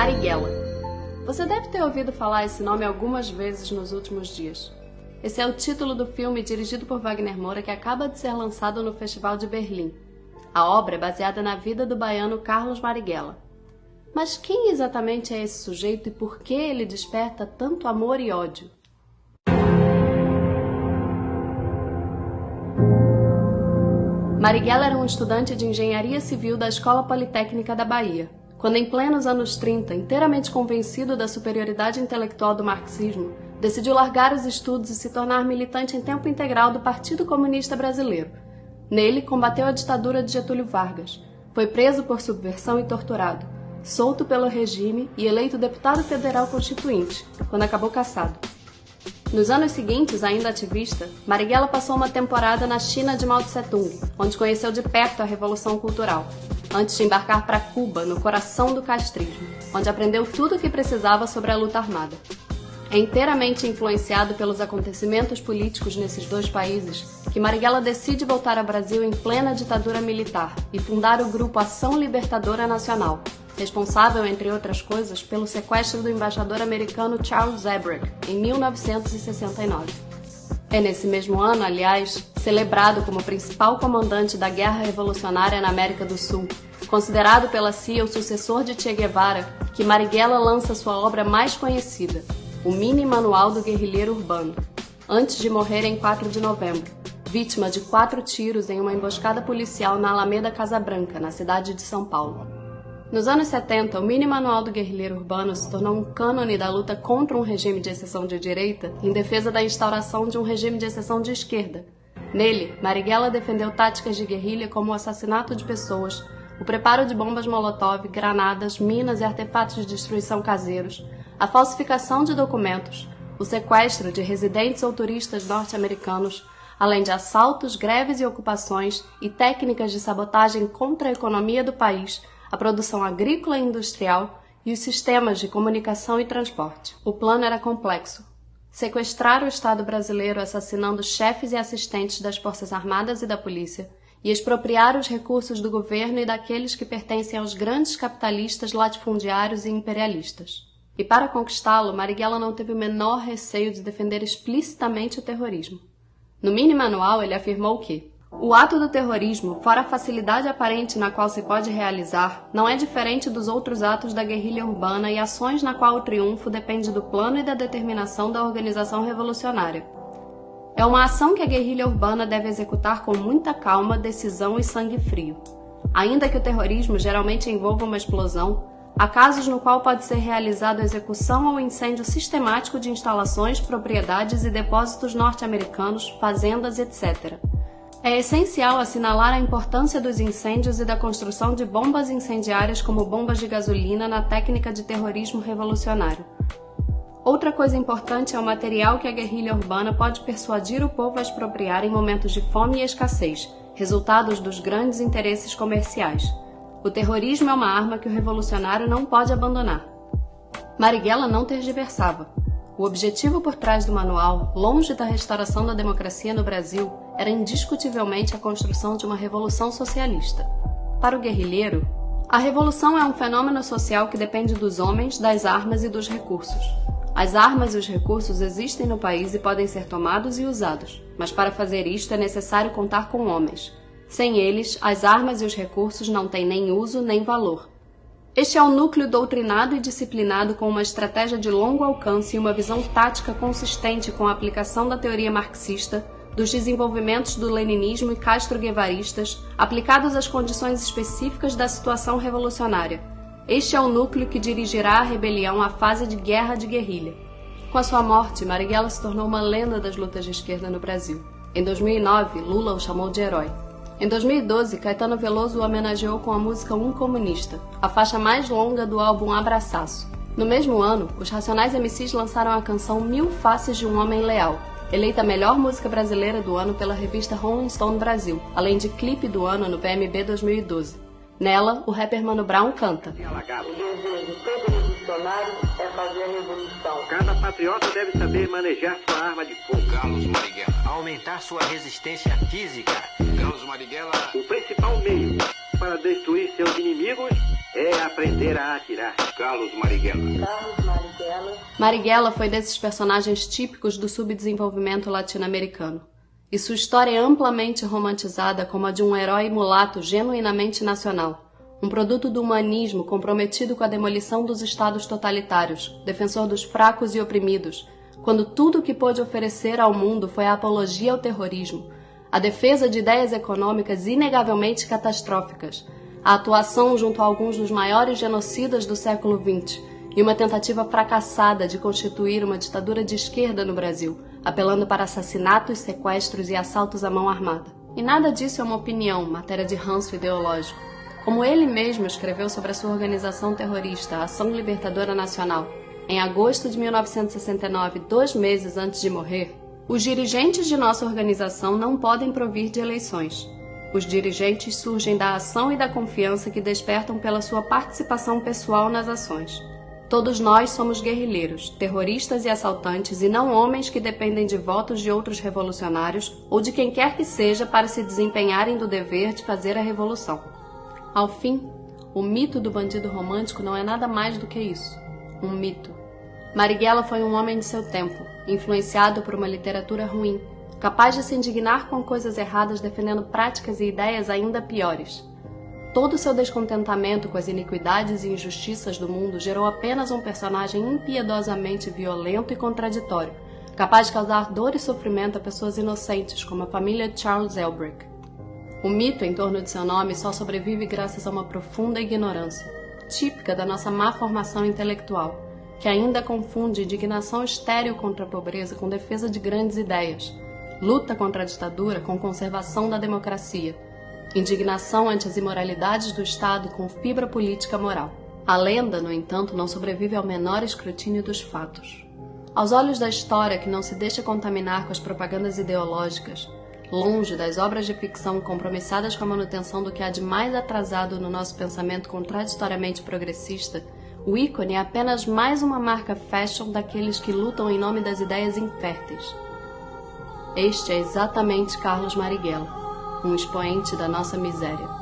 Marighella. Você deve ter ouvido falar esse nome algumas vezes nos últimos dias. Esse é o título do filme dirigido por Wagner Moura que acaba de ser lançado no Festival de Berlim. A obra é baseada na vida do baiano Carlos Marighella. Mas quem exatamente é esse sujeito e por que ele desperta tanto amor e ódio? Marighella era um estudante de engenharia civil da Escola Politécnica da Bahia, quando em plenos anos 30, inteiramente convencido da superioridade intelectual do marxismo, decidiu largar os estudos e se tornar militante em tempo integral do Partido Comunista Brasileiro. Nele, combateu a ditadura de Getúlio Vargas, foi preso por subversão e torturado, solto pelo regime e eleito deputado federal constituinte, quando acabou cassado. Nos anos seguintes, ainda ativista, Marighella passou uma temporada na China de Mao Tse-tung, onde conheceu de perto a Revolução Cultural, antes de embarcar para Cuba, no coração do castrismo, onde aprendeu tudo o que precisava sobre a luta armada. É inteiramente influenciado pelos acontecimentos políticos nesses dois países que Marighella decide voltar ao Brasil em plena ditadura militar e fundar o grupo Ação Libertadora Nacional, responsável, entre outras coisas, pelo sequestro do embaixador americano Charles Zabrak, em 1969. É nesse mesmo ano, aliás, celebrado como principal comandante da Guerra Revolucionária na América do Sul, considerado pela CIA o sucessor de Che Guevara, que Marighella lança sua obra mais conhecida, o Mini Manual do Guerrilheiro Urbano, antes de morrer em 4 de novembro, vítima de 4 tiros em uma emboscada policial na Alameda Casa Branca, na cidade de São Paulo. Nos anos 70, o Mini Manual do Guerrilheiro Urbano se tornou um cânone da luta contra um regime de exceção de direita em defesa da instauração de um regime de exceção de esquerda. Nele, Marighella defendeu táticas de guerrilha como o assassinato de pessoas, o preparo de bombas molotov, granadas, minas e artefatos de destruição caseiros, a falsificação de documentos, o sequestro de residentes ou turistas norte-americanos, além de assaltos, greves e ocupações e técnicas de sabotagem contra a economia do país, a produção agrícola e industrial e os sistemas de comunicação e transporte. O plano era complexo. Sequestrar o Estado brasileiro assassinando chefes e assistentes das Forças Armadas e da Polícia e expropriar os recursos do governo e daqueles que pertencem aos grandes capitalistas latifundiários e imperialistas. E para conquistá-lo, Marighella não teve o menor receio de defender explicitamente o terrorismo. No Mini Manual, ele afirmou que o ato do terrorismo, fora a facilidade aparente na qual se pode realizar, não é diferente dos outros atos da guerrilha urbana e ações na qual o triunfo depende do plano e da determinação da organização revolucionária. É uma ação que a guerrilha urbana deve executar com muita calma, decisão e sangue frio. Ainda que o terrorismo geralmente envolva uma explosão, há casos no qual pode ser realizada a execução ou incêndio sistemático de instalações, propriedades e depósitos norte-americanos, fazendas, etc. É essencial assinalar a importância dos incêndios e da construção de bombas incendiárias como bombas de gasolina na técnica de terrorismo revolucionário. Outra coisa importante é o material que a guerrilha urbana pode persuadir o povo a expropriar em momentos de fome e escassez, resultados dos grandes interesses comerciais. O terrorismo é uma arma que o revolucionário não pode abandonar. Marighella não tergiversava. O objetivo por trás do manual, longe da restauração da democracia no Brasil, era indiscutivelmente a construção de uma revolução socialista. Para o guerrilheiro, a revolução é um fenômeno social que depende dos homens, das armas e dos recursos. As armas e os recursos existem no país e podem ser tomados e usados, mas para fazer isto é necessário contar com homens. Sem eles, as armas e os recursos não têm nem uso nem valor. Este é um núcleo doutrinado e disciplinado com uma estratégia de longo alcance e uma visão tática consistente com a aplicação da teoria marxista, dos desenvolvimentos do leninismo e castro-guevaristas, aplicados às condições específicas da situação revolucionária. Este é o núcleo que dirigirá a rebelião à fase de guerra de guerrilha. Com a sua morte, Marighella se tornou uma lenda das lutas de esquerda no Brasil. Em 2009, Lula o chamou de herói. Em 2012, Caetano Veloso o homenageou com a música Um Comunista, a faixa mais longa do álbum Abraçaço. No mesmo ano, os Racionais MCs lançaram a canção Mil Faces de um Homem Leal, eleita a melhor música brasileira do ano pela revista Rolling Stone Brasil, além de clipe do ano no PMB 2012. Nela, o rapper Mano Brown canta: O desejo de todo revolucionário é fazer a revolução. Cada patriota deve saber manejar sua arma de fogo. Carlos Marighella. Aumentar sua resistência física. Carlos Marighella. O principal meio para destruir seus inimigos É aprender a atirar. Carlos Marighella. Carlos Marighella. Marighella foi desses personagens típicos do subdesenvolvimento latino-americano, e sua história é amplamente romantizada como a de um herói mulato genuinamente nacional, um produto do humanismo comprometido com a demolição dos estados totalitários, defensor dos fracos e oprimidos, quando tudo o que pôde oferecer ao mundo foi a apologia ao terrorismo, a defesa de ideias econômicas inegavelmente catastróficas, a atuação junto a alguns dos maiores genocidas do século XX e uma tentativa fracassada de constituir uma ditadura de esquerda no Brasil, apelando para assassinatos, sequestros e assaltos à mão armada. E nada disso é uma opinião, matéria de ranço ideológico. Como ele mesmo escreveu sobre a sua organização terrorista, a Ação Libertadora Nacional, em agosto de 1969, 2 meses antes de morrer, os dirigentes de nossa organização não podem provir de eleições. Os dirigentes surgem da ação e da confiança que despertam pela sua participação pessoal nas ações. Todos nós somos guerrilheiros, terroristas e assaltantes e não homens que dependem de votos de outros revolucionários ou de quem quer que seja para se desempenharem do dever de fazer a revolução. Ao fim, o mito do bandido romântico não é nada mais do que isso, um mito. Marighella foi um homem de seu tempo, influenciado por uma literatura ruim, capaz de se indignar com coisas erradas defendendo práticas e ideias ainda piores. Todo o seu descontentamento com as iniquidades e injustiças do mundo gerou apenas um personagem impiedosamente violento e contraditório, capaz de causar dor e sofrimento a pessoas inocentes, como a família Charles Elbrick. O mito em torno de seu nome só sobrevive graças a uma profunda ignorância, típica da nossa má formação intelectual, que ainda confunde indignação estéril contra a pobreza com defesa de grandes ideias, luta contra a ditadura com conservação da democracia, indignação ante as imoralidades do Estado com fibra política moral. A lenda, no entanto, não sobrevive ao menor escrutínio dos fatos. Aos olhos da história que não se deixa contaminar com as propagandas ideológicas, longe das obras de ficção compromissadas com a manutenção do que há de mais atrasado no nosso pensamento contraditoriamente progressista, o ícone é apenas mais uma marca fashion daqueles que lutam em nome das ideias inférteis. Este é exatamente Carlos Marighella, um expoente da nossa miséria.